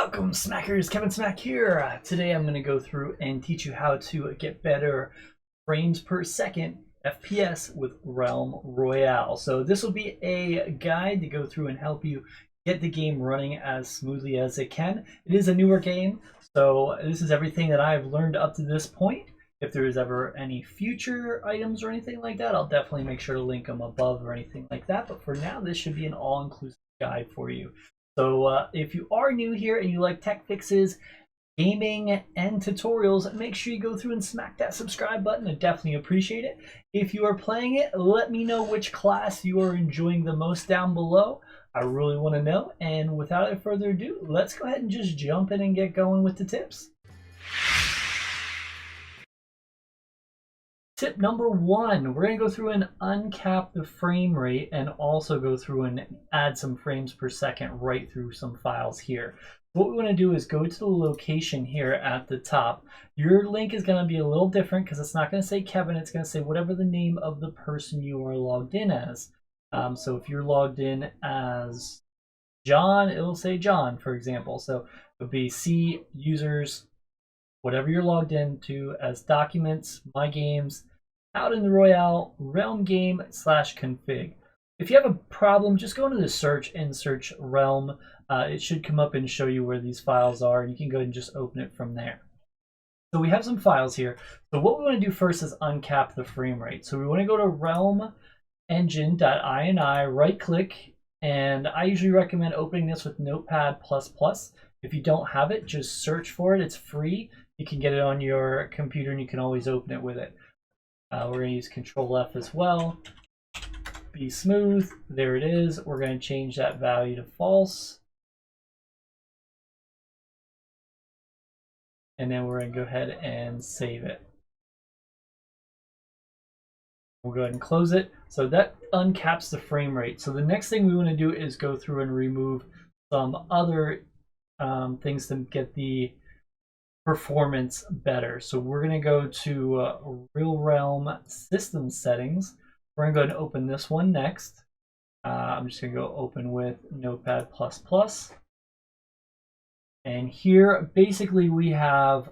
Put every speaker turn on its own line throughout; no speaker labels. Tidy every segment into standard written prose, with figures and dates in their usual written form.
Welcome, Smackers! Kevinsmak here. Today I'm going to go through and teach you how to get better frames per second FPS with Realm Royale. So this will be a guide to go through and help you get the game running as smoothly as it can. It is a newer game, so this is everything that I've learned up to this point. If there is ever any future items or anything like that, I'll definitely make sure to link them above or anything like that. But for now, this should be an all-inclusive guide for you. So if you are new here and you like tech fixes, gaming, and tutorials, make sure you go through and smack that subscribe button. I definitely appreciate it. If you are playing it, let me know which class you are enjoying the most down below. I really want to know. And without further ado, let's go ahead and just jump in and get going with the tips. Tip number one, we're going to go through and uncap the frame rate and also go through and add some frames per second right through some files here. What we want to do is go to the location here at the top. Your link is going to be a little different because it's not going to say Kevin, it's going to say whatever the name of the person you are logged in as. So if you're logged in as John, it'll say John, for example. So it would be C users, whatever you're logged into as documents, my games, out in the Royale, Realm game /config. If you have a problem, just go into the search and search Realm. It should come up and show you where these files are, and you can go ahead and just open it from there. So we have some files here. So what we want to do first is uncap the frame rate. So we want to go to realm engine.ini, right click, and I usually recommend opening this with Notepad++. If you don't have it, just search for it. It's free. You can get it on your computer and you can always open it with it. We're going to use Control F as well. Be smooth. There it is. We're going to change that value to false. And then we're going to go ahead and save it. We'll go ahead and close it. So that uncaps the frame rate. So the next thing we want to do is go through and remove some other things to get the performance better. So we're going to go to Real Realm System Settings. We're going to go ahead and open this one next. I'm just going to go open with Notepad++. And here, basically, we have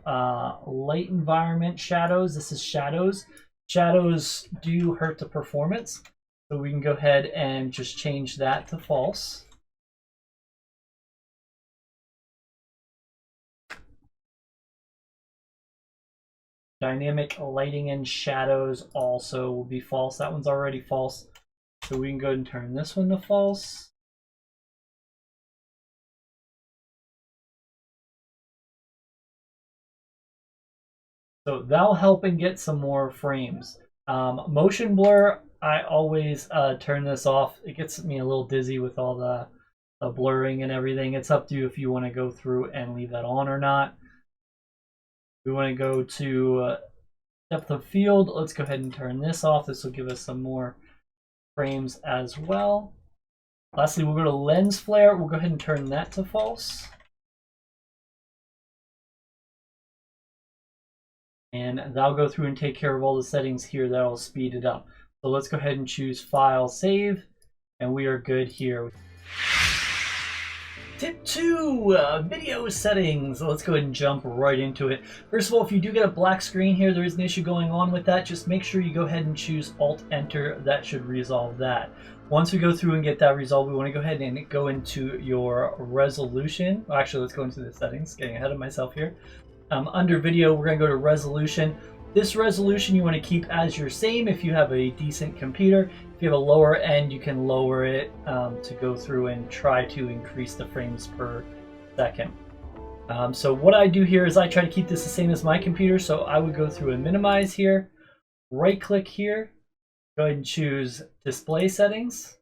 light environment shadows. This is shadows. Shadows do hurt the performance. So we can go ahead and just change that to false. Dynamic lighting and shadows also will be false. That one's already false. So we can go ahead and turn this one to false. So that'll help and get some more frames. Motion blur, I always turn this off. It gets me a little dizzy with all the blurring and everything. It's up to you if you want to go through and leave that on or not. We want to go to depth of field. Let's go ahead and turn this off. This will give us some more frames as well. Lastly, we'll go to lens flare. We'll go ahead and turn that to false. And that'll go through and take care of all the settings here that'll speed it up. So let's go ahead and choose File, Save, and we are good here. Tip 2, video settings. Let's go ahead and jump right into it. First of all, if you do get a black screen here, there is an issue going on with that. Just make sure you go ahead and choose Alt-Enter. That should resolve that. Once we go through and get that resolved, we want to go ahead and go into your resolution. Well, actually, let's go into the settings. Getting ahead of myself here. Under video, we're going to go to resolution. This resolution you want to keep as your same if you have a decent computer. If you have a lower end, you can lower it to go through and try to increase the frames per second. So what I do here is I try to keep this the same as my computer. So I would go through and minimize here, right click here, go ahead and choose display settings.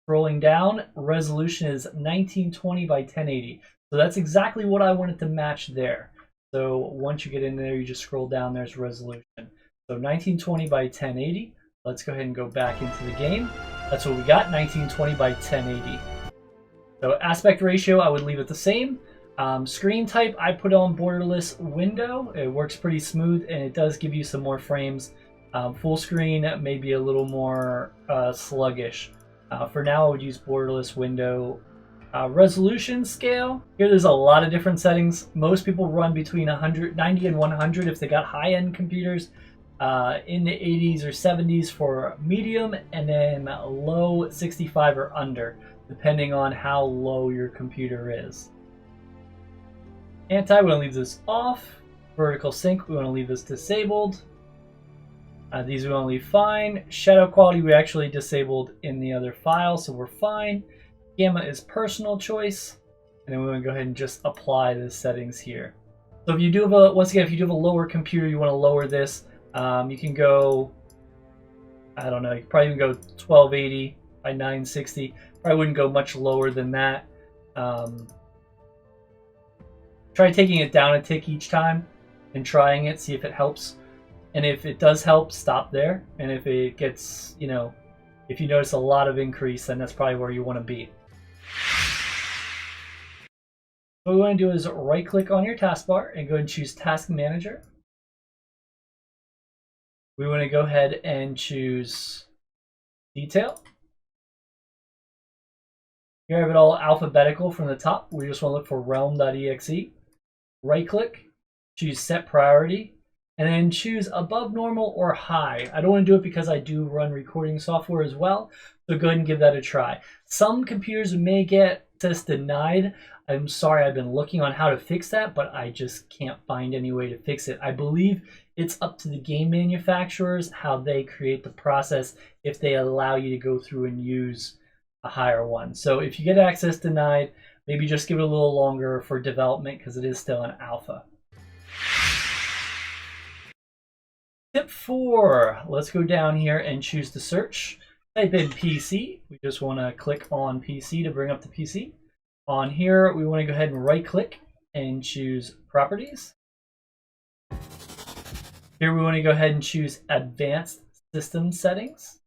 Scrolling down, resolution is 1920 by 1080. So that's exactly what I wanted to match there. So once you get in there, you just scroll down, there's resolution. So 1920 by 1080. Let's go ahead and go back into the game. That's what we got, 1920 by 1080. So aspect ratio, I would leave it the same. Screen type, I put on borderless window. It works pretty smooth and it does give you some more frames. Full screen may be a little more sluggish. For now, I would use borderless window. Resolution scale. Here there's a lot of different settings. Most people run between 90 and 100 if they got high-end computers. In the 80s or 70s for medium, and then low 65 or under, depending on how low your computer is. Anti, we want to leave this off. Vertical sync, we want to leave this disabled. These we want to leave fine. Shadow quality we actually disabled in the other file, so we're fine. Gamma is personal choice, and then we want to go ahead and just apply the settings here. So if you do have a, once again, if you do have a lower computer, you want to lower this. You can go, I don't know, you can probably even go 1280 by 960. Probably wouldn't go much lower than that. Try taking it down a tick each time and trying it, see if it helps. And if it does help, stop there. And if it gets, you know, if you notice a lot of increase, then that's probably where you want to be. What we want to do is right click on your taskbar and go and choose Task Manager. We want to go ahead and choose Detail. Here I have it all alphabetical from the top. We just want to look for realm.exe. Right click, choose Set Priority, and then choose Above Normal or High. I don't want to do it because I do run recording software as well, so go ahead and give that a try. Some computers may get access denied. I'm sorry, I've been looking on how to fix that, but I just can't find any way to fix it. I believe it's up to the game manufacturers how they create the process if they allow you to go through and use a higher one. So if you get access denied, maybe just give it a little longer for development because it is still an alpha. Tip 4, let's go down here and choose to search. Type in PC. We just want to click on PC to bring up the PC. On here, we want to go ahead and right click and choose Properties. Here we want to go ahead and choose Advanced System Settings.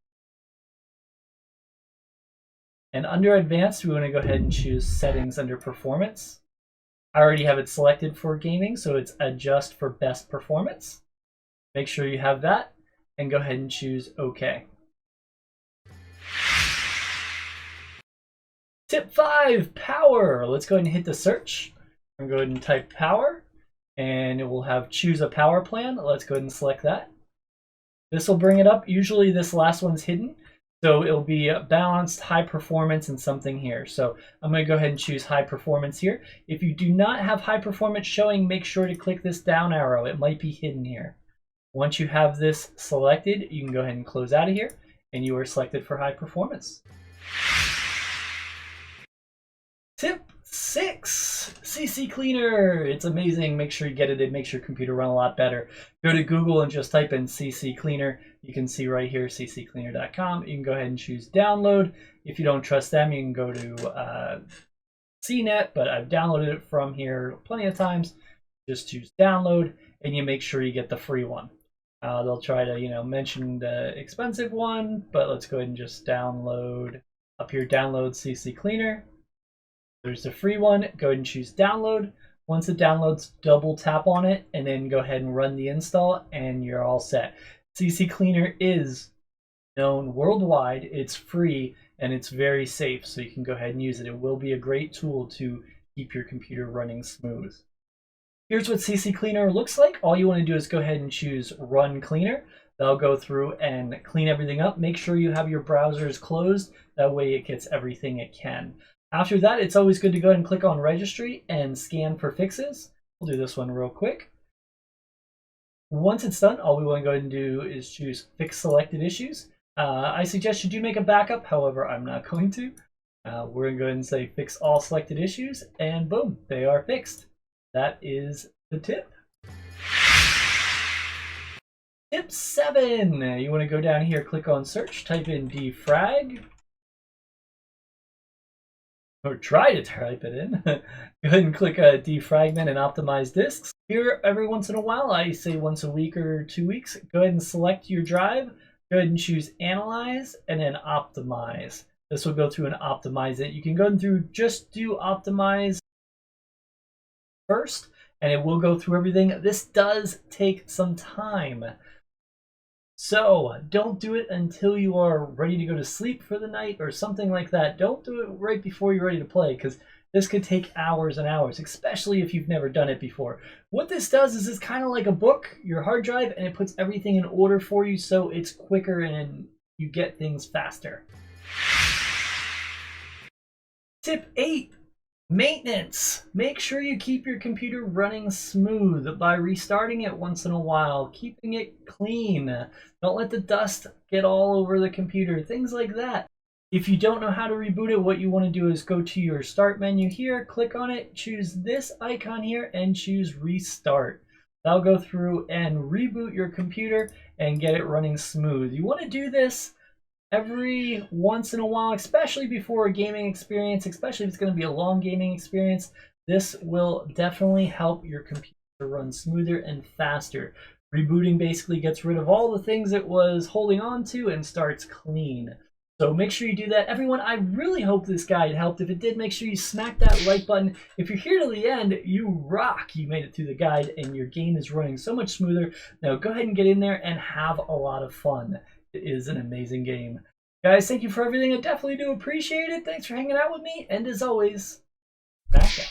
And under Advanced, we want to go ahead and choose Settings under Performance. I already have it selected for gaming, so it's Adjust for Best Performance. Make sure you have that, and go ahead and choose OK. Tip 5, Power. Let's go ahead and hit the search. I'm going to go ahead and type Power, and it will have Choose a Power Plan. Let's go ahead and select that. This will bring it up. Usually this last one's hidden. So it'll be balanced, high performance, and something here. So I'm going to go ahead and choose high performance here. If you do not have high performance showing, make sure to click this down arrow. It might be hidden here. Once you have this selected, you can go ahead and close out of here, and you are selected for high performance. Tip 6, CCleaner. It's amazing. Make sure you get it. It makes your computer run a lot better. Go to Google and just type in CCleaner. You can see right here, CCleaner.com. You can go ahead and choose download. If you don't trust them, you can go to CNET, but I've downloaded it from here plenty of times. Just choose download, and you make sure you get the free one. They'll try to, mention the expensive one, but let's go ahead and just download. Up here, download CCleaner. There's the free one. Go ahead and choose download. Once it downloads, double tap on it, and then go ahead and run the install, and you're all set. CCleaner is known worldwide. It's free, and it's very safe, so you can go ahead and use it. It will be a great tool to keep your computer running smooth. Here's what CCleaner looks like. All you want to do is go ahead and choose Run Cleaner. That'll go through and clean everything up. Make sure you have your browsers closed. That way it gets everything it can. After that, it's always good to go ahead and click on Registry and scan for fixes. We'll do this one real quick. Once it's done, all we want to go ahead and do is choose Fix Selected Issues. I suggest you do make a backup. However, I'm not going to. We're going to go ahead and say Fix All Selected Issues, and boom, they are fixed. That is the tip. Tip 7. You want to go down here, click on Search, type in defrag. Or try to type it in. Go ahead and click defragment and optimize disks. Here, every once in a while, I say once a week or 2 weeks, go ahead and select your drive. Go ahead and choose Analyze and then Optimize. This will go through and optimize it. You can go through, just do Optimize first, and it will go through everything. This does take some time. So don't do it until you are ready to go to sleep for the night or something like that. Don't do it right before you're ready to play, because this could take hours and hours, especially if you've never done it before. What this does is it's kind of like a book, your hard drive, and it puts everything in order for you so it's quicker and you get things faster. Tip 8. Maintenance. Make sure you keep your computer running smooth by restarting it once in a while, keeping it clean. Don't let the dust get all over the computer, things like that. If you don't know how to reboot it, what you want to do is go to your start menu here, click on it, choose this icon here, and choose restart. That'll go through and reboot your computer and get it running smooth. You want to do this every once in a while, especially before a gaming experience, especially if it's going to be a long gaming experience. This will definitely help your computer run smoother and faster. Rebooting basically gets rid of all the things it was holding on to and starts clean. So make sure you do that. Everyone, I really hope this guide helped. If it did, make sure you smack that like button. If you're here to the end, you rock. You made it through the guide and your game is running so much smoother. Now go ahead and get in there and have a lot of fun. It is an amazing game. Guys, thank you for everything. I definitely do appreciate it. Thanks for hanging out with me. And as always, back out.